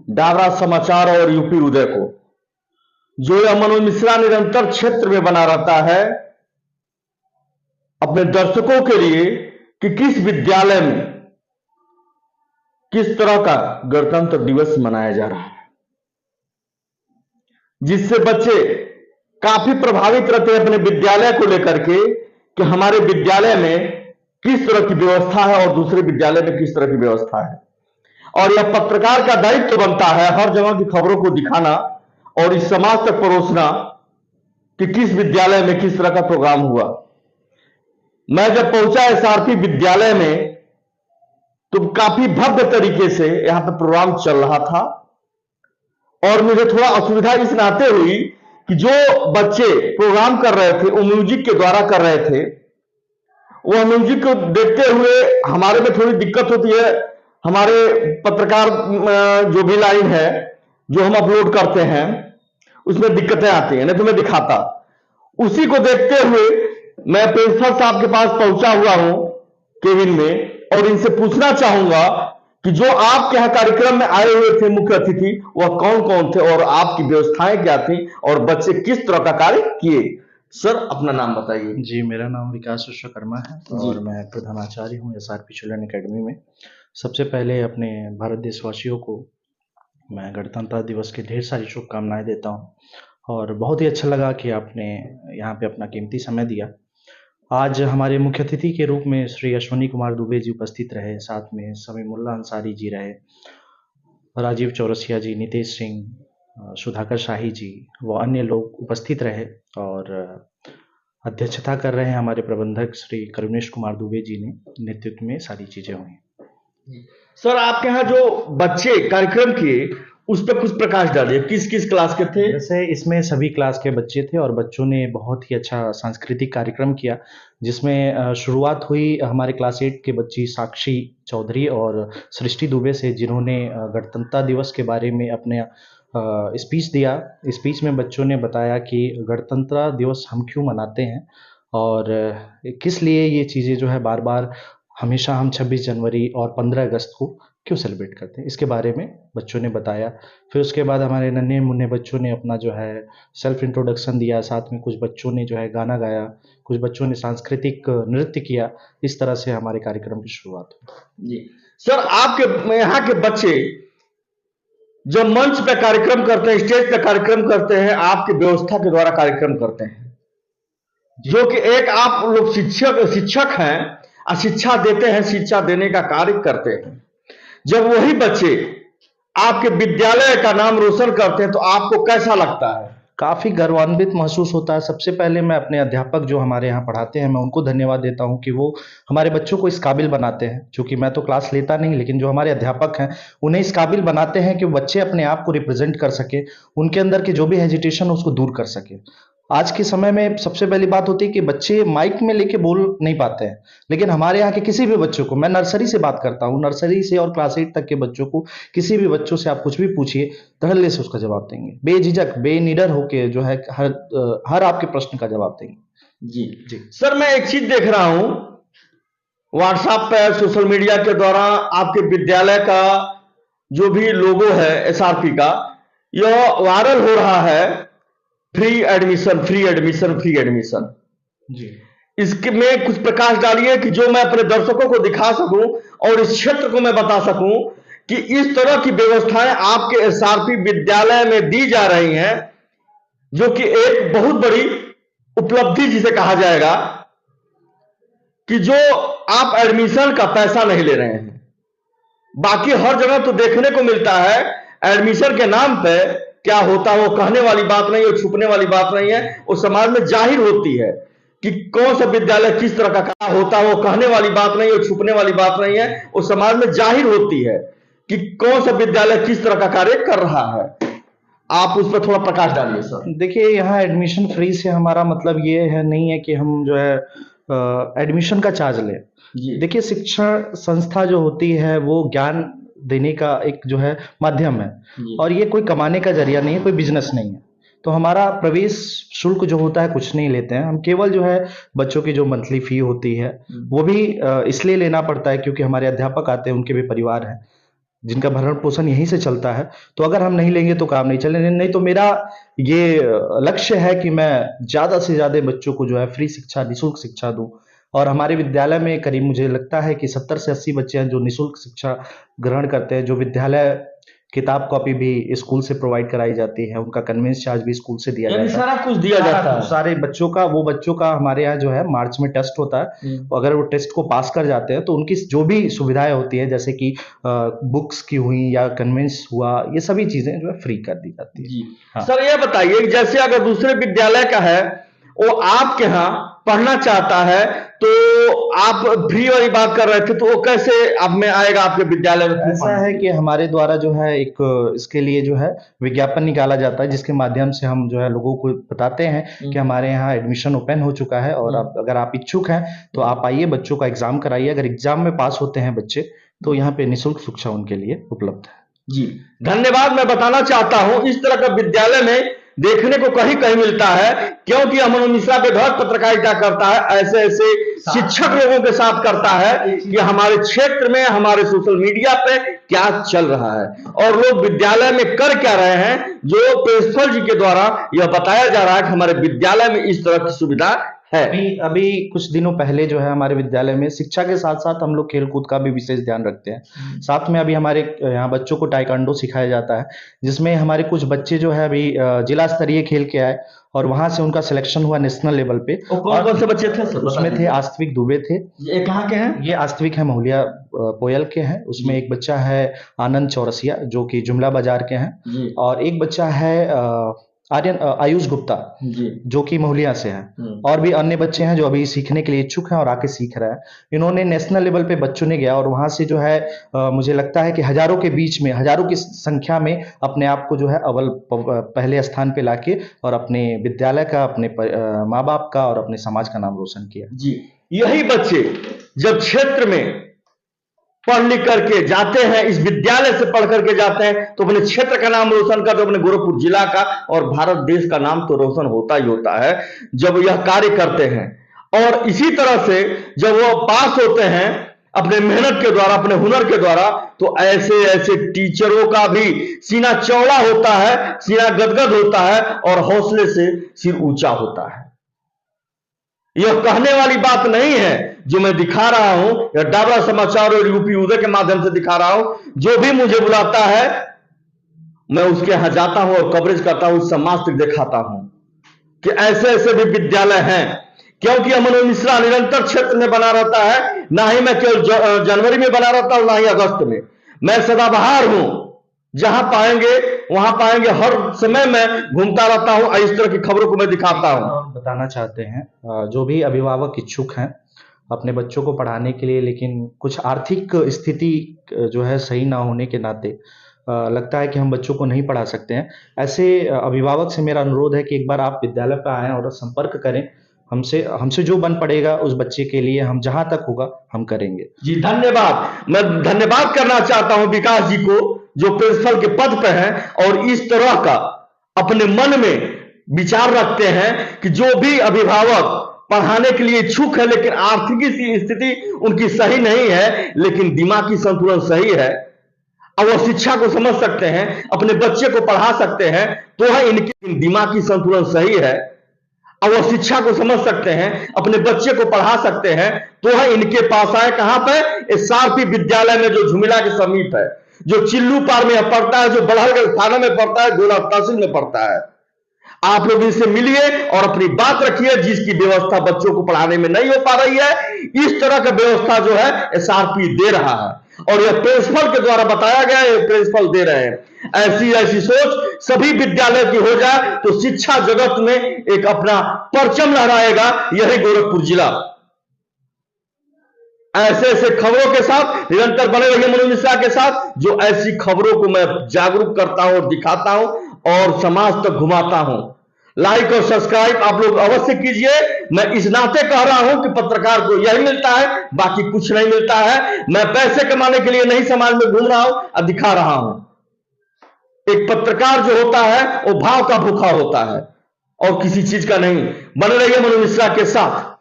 डावरा समाचार और यूपी उदय को, जो यह मनोज मिश्रा निरंतर क्षेत्र में बना रहता है अपने दर्शकों के लिए कि किस विद्यालय में किस तरह का गणतंत्र दिवस मनाया जा रहा है, जिससे बच्चे काफी प्रभावित रहते हैं अपने विद्यालय को लेकर के कि हमारे विद्यालय में किस तरह की व्यवस्था है और दूसरे विद्यालय में किस तरह की व्यवस्था है। और यह पत्रकार का दायित्व बनता है हर जगह की खबरों को दिखाना और इस समाज तक परोसना कि किस विद्यालय में किस तरह का प्रोग्राम हुआ। मैं जब पहुंचा एसआरपी विद्यालय में तो काफी भव्य तरीके से यहां पर प्रोग्राम चल रहा था और मुझे थोड़ा असुविधा इस नाते हुई कि जो बच्चे प्रोग्राम कर रहे थे वो म्यूजिक के द्वारा कर रहे थे, वह म्यूजिक को देखते हुए हमारे में थोड़ी दिक्कत होती है। हमारे पत्रकार जो भी लाइन है जो हम अपलोड करते हैं उसमें दिक्कतें आती हैं, नहीं तो मैं दिखाता। उसी को देखते हुए मैं प्रिंसिपल साहब के पास पहुंचा हुआ हूं केबिन में और इनसे पूछना चाहूंगा कि जो आपके यहाँ कार्यक्रम में आए हुए थे मुख्य अतिथि वह कौन कौन थे और आपकी व्यवस्थाएं क्या थी और बच्चे किस तरह का कार्य किए। सर अपना नाम बताइए। जी, मेरा नाम विकास विश्वकर्मा है और मैं प्रधानाचार्य हूँ एसआरपी चिल्ड्रन एकेडमी में। सबसे पहले अपने भारत देशवासियों को मैं गणतंत्र दिवस की ढेर सारी शुभकामनाएं देता हूँ और बहुत ही अच्छा लगा कि आपने यहाँ पे अपना कीमती समय दिया। आज हमारे मुख्य अतिथि के रूप में श्री अश्विनी कुमार दुबे जी उपस्थित रहे, साथ में समीमुल्ला अंसारी जी रहे, राजीव चौरसिया जी, नितेश सिंह, सुधाकर शाही जी व अन्य लोग उपस्थित रहे और अध्यक्षता कर रहे हैं हमारे प्रबंधक श्री करुणेश कुमार दुबे जी ने, नेतृत्व में सारी चीजें हुई। सर आपके यहाँ जो बच्चे कार्यक्रम किए उस पर कुछ प्रकाश डालिए, किस किस क्लास के थे। जैसे इसमें सभी क्लास के बच्चे थे और बच्चों ने बहुत ही अच्छा सांस्कृतिक कार्यक्रम किया, जिसमें शुरुआत हुई हमारे क्लास 8 के बच्ची साक्षी चौधरी और सृष्टि दुबे से, जिन्होंने गणतंत्र दिवस के बारे में अपने स्पीच दिया। स्पीच में बच्चों ने बताया कि गणतंत्र दिवस हम क्यों मनाते हैं और किस लिए ये चीज़ें जो है बार बार हमेशा हम 26 जनवरी और 15 अगस्त को क्यों सेलिब्रेट करते हैं, इसके बारे में बच्चों ने बताया। फिर उसके बाद हमारे नन्हे मुन्ने बच्चों ने अपना जो है सेल्फ इंट्रोडक्शन दिया, साथ में कुछ बच्चों ने जो है गाना गाया, कुछ बच्चों ने सांस्कृतिक नृत्य किया। इस तरह से हमारे कार्यक्रम की शुरुआत हुई। जी सर, आपके यहाँ के बच्चे जब मंच पे कार्यक्रम करते हैं, स्टेज पे कार्यक्रम करते हैं, आपकी व्यवस्था के द्वारा कार्यक्रम करते हैं, जो कि एक आप लोग शिक्षक हैं और शिक्षा देते हैं, शिक्षा देने का कार्य करते हैं। जब वही बच्चे आपके विद्यालय का नाम रोशन करते हैं तो आपको कैसा लगता है? काफ़ी गर्वान्वित महसूस होता है। सबसे पहले मैं अपने अध्यापक जो हमारे यहाँ पढ़ाते हैं, मैं उनको धन्यवाद देता हूँ कि वो हमारे बच्चों को इस काबिल बनाते हैं। चूँकि मैं तो क्लास लेता नहीं, लेकिन जो हमारे अध्यापक हैं उन्हें इस काबिल बनाते हैं कि बच्चे अपने आप को रिप्रेजेंट कर सके, उनके अंदर के जो भी हेजिटेशन उसको दूर कर सके। आज के समय में सबसे पहली बात होती है कि बच्चे माइक में लेके बोल नहीं पाते हैं, लेकिन हमारे यहाँ के किसी भी बच्चों को, मैं नर्सरी से बात करता हूँ, नर्सरी से और क्लास 8 तक के बच्चों को, किसी भी बच्चों से आप कुछ भी पूछिए धड़ल्ले से उसका जवाब देंगे, बेझिझक बेनिडर होके जो है हर आपके प्रश्न का जवाब देंगे। जी जी सर, मैं एक चीज देख रहा हूँ व्हाट्सएप पे, सोशल मीडिया के द्वारा आपके विद्यालय का जो भी लोगो है एसआरपी का, यह वायरल हो रहा है। Free admission, free admission, free admission. जी, इसके में कुछ प्रकाश डालिए कि जो मैं अपने दर्शकों को दिखा सकूं और इस क्षेत्र को मैं बता सकूं कि इस तरह की व्यवस्थाएं आपके एसआरपी विद्यालय में दी जा रही हैं, जो कि एक बहुत बड़ी उपलब्धि जिसे कहा जाएगा कि जो आप एडमिशन का पैसा नहीं ले रहे हैं। बाकी हर जगह तो देखने को मिलता है एडमिशन के नाम पे क्या होता है वो कहने वाली बात नहीं है, छुपने वाली बात नहीं है, वो समाज में जाहिर होती है कि कौन सा विद्यालय किस तरह का क्या होता है, वो कहने वाली बात नहीं है, छुपने वाली बात नहीं है, वो समाज में जाहिर होती है कि कौन सा विद्यालय किस तरह का कार्य कर रहा है। आप उस पर थोड़ा प्रकाश डालिए सर। देखिए, यहाँ एडमिशन फ्री से हमारा मतलब ये है नहीं है कि हम जो है एडमिशन का चार्ज लें। देखिए, शिक्षण संस्था जो होती है वो ज्ञान देने का एक जो है माध्यम है और ये कोई कमाने का जरिया नहीं है, कोई बिजनेस नहीं है। तो हमारा प्रवेश शुल्क जो होता है कुछ नहीं लेते हैं हम, केवल जो है बच्चों की जो मंथली फी होती है वो भी इसलिए लेना पड़ता है क्योंकि हमारे अध्यापक आते हैं, उनके भी परिवार हैं। जिनका भरण पोषण यहीं से चलता है। तो अगर हम नहीं लेंगे तो काम नहीं चलेंगे। नहीं तो मेरा ये लक्ष्य है कि मैं ज़्यादा से ज़्यादा बच्चों को जो है फ्री शिक्षा, निःशुल्क शिक्षा दूँ। और हमारे विद्यालय में करीब मुझे लगता है कि 70 से 80 बच्चे हैं जो निःशुल्क शिक्षा ग्रहण करते हैं, जो विद्यालय किताब कॉपी भी स्कूल से प्रोवाइड कराई जाती है, उनका कन्वेंस चार्ज भी स्कूल से दिया यानी जाता है। सारा कुछ दिया जाता है। सारे बच्चों का, वो बच्चों का हमारे यहाँ जो है मार्च में टेस्ट होता है। अगर वो टेस्ट को पास कर जाते हैं तो उनकी जो भी सुविधाएं होती है, जैसे कि बुक्स की हुई या कन्वेंस हुआ, ये सभी चीजें जो है फ्री कर दी जाती है। जी हाँ। सर, ये बताइए कि जैसे अगर दूसरे विद्यालय का है, वो आपके यहाँ पढ़ना चाहता है, तो आप फ्री वाली बात कर रहे थे, तो वो कैसे आप में आएगा आपके विद्यालय में? ऐसा है कि हमारे द्वारा जो है एक इसके लिए जो है विज्ञापन निकाला जाता है, जिसके माध्यम से हम जो है लोगों को बताते हैं कि हमारे यहाँ एडमिशन ओपन हो चुका है, और आप अगर आप इच्छुक हैं तो आप आइए, बच्चों का एग्जाम कराइए। अगर एग्जाम में पास होते हैं बच्चे तो यहाँ पे निःशुल्क शिक्षा उनके लिए उपलब्ध है। जी धन्यवाद। मैं बताना चाहता हूं, इस तरह का विद्यालय में देखने को कहीं कहीं मिलता है, क्योंकि अमन मिश्रा पे घर पत्रकारिता करता है, ऐसे ऐसे शिक्षक लोगों के साथ करता है कि हमारे क्षेत्र में, हमारे सोशल मीडिया पे क्या चल रहा है और लोग विद्यालय में कर क्या रहे हैं, जो प्रिंसिपल जी के द्वारा यह बताया जा रहा है कि हमारे विद्यालय में इस तरह की सुविधा है। अभी कुछ दिनों पहले जो है हमारे विद्यालय में शिक्षा के साथ साथ हम लोग खेल कूद का भी विशेष ध्यान रखते हैं। साथ में अभी हमारे यहाँ बच्चों को टाइकांडो सिखाया जाता है, जिसमें हमारे कुछ बच्चे जो है अभी जिला स्तरीय खेल के आए और वहां से उनका सिलेक्शन हुआ नेशनल लेवल पे। कौन कौन से बच्चे थे सर? उसमें थे आस्तिक दुबे थे। ये कहाँ के हैं? ये आस्तिक है महुलिया पोयल के हैं। उसमें एक बच्चा है आनंद चौरसिया जो कि जुमला बाजार के हैं, और एक बच्चा है आयुष गुप्ता जो कि महुलिया से है। और भी अन्य बच्चे हैं जो अभी सीखने के लिए इच्छुक हैं और आके सीख रहे हैं। इन्होंने नेशनल लेवल पे बच्चों ने गया और वहां से जो है मुझे लगता है कि हजारों के बीच में, हजारों की संख्या में अपने आप को जो है अव्वल पहले स्थान पे लाके और अपने विद्यालय का, अपने माँ बाप का और अपने समाज का नाम रोशन किया। जी, यही बच्चे जब क्षेत्र में पढ़ लिख करके जाते हैं, इस विद्यालय से पढ़ करके जाते हैं, तो अपने क्षेत्र का नाम रोशन करते, अपने गोरखपुर जिला का और भारत देश का नाम तो रोशन होता ही होता है जब यह कार्य करते हैं। और इसी तरह से जब वो पास होते हैं अपने मेहनत के द्वारा, अपने हुनर के द्वारा, तो ऐसे ऐसे टीचरों का भी सीना चौड़ा होता है, सीना गदगद होता है और हौसले से सिर ऊंचा होता है। यह कहने वाली बात नहीं है जो मैं दिखा रहा हूं, यह डाबरा समाचार और यूपी उदय के माध्यम से दिखा रहा हूं। जो भी मुझे बुलाता है मैं उसके यहां जाता हूं और कवरेज करता हूं, समाज तक दिखाता हूं कि ऐसे ऐसे भी विद्यालय हैं। क्योंकि अमन मिश्रा निरंतर क्षेत्र में बना रहता है, ना ही मैं केवल जनवरी में बना रहता हूं, ना ही अगस्त में। मैं सदाबहार हूं, जहां पाएंगे वहां पाएंगे, हर समय मैं घूमता रहता हूं, इस तरह की खबरों को मैं दिखाता हूं। बताना चाहते हैं जो भी अभिभावक इच्छुक हैं अपने बच्चों को पढ़ाने के लिए, लेकिन कुछ आर्थिक स्थिति जो है सही ना होने के नाते लगता है कि हम बच्चों को नहीं पढ़ा सकते हैं, ऐसे अभिभावक से मेरा अनुरोध है कि एक बार आप विद्यालय पर आएं और संपर्क करें हमसे जो बन पड़ेगा उस बच्चे के लिए हम जहां तक होगा हम करेंगे। जी धन्यवाद। मैं धन्यवाद करना चाहता हूं विकास जी को, जो प्रिंसिपल के पद पे हैं और इस तरह का अपने मन में विचार रखते हैं कि जो भी अभिभावक पढ़ाने के लिए इच्छुक है, लेकिन आर्थिक स्थिति उनकी सही नहीं है, लेकिन दिमागी संतुलन सही है, अब वो शिक्षा को समझ सकते हैं, अपने बच्चे को पढ़ा सकते हैं, तो है इनकी दिमागी संतुलन सही है, अब वो शिक्षा को समझ सकते हैं, अपने बच्चे को पढ़ा सकते हैं, तो है इनके पास आए। कहां पे? एसआरपी विद्यालय में, जो झुमिला के समीप है, जो चिल्लू पार में पड़ता है, जो बड़हलगढ़ थाना में पड़ता है, गोला तहसील में पड़ता है। आप लोग इनसे मिलिए और अपनी बात रखिए। जिसकी व्यवस्था बच्चों को पढ़ाने में नहीं हो पा रही है, इस तरह का व्यवस्था जो है एसआरपी दे रहा है और यह प्रिंसिपल के द्वारा बताया गया है, प्रिंसिपल दे रहे हैं। ऐसी ऐसी सोच सभी विद्यालय की हो जाए तो शिक्षा जगत में एक अपना परचम लहराएगा यही गोरखपुर जिला। ऐसे ऐसे खबरों के साथ निरंतर बने रहिए मनोज मिश्रा के साथ, जो ऐसी खबरों को मैं जागरूक करता हूं और दिखाता हूं और समाज तक घुमाता हूं। लाइक और सब्सक्राइब आप लोग अवश्य कीजिए। मैं इस नाते कह रहा हूं कि पत्रकार को यही मिलता है, बाकी कुछ नहीं मिलता है। मैं पैसे कमाने के लिए नहीं समाज में घूम रहा हूं और दिखा रहा हूं। एक पत्रकार जो होता है वो भाव का भूखा होता है और किसी चीज का नहीं। बने रहिए मनोज मिश्रा के साथ।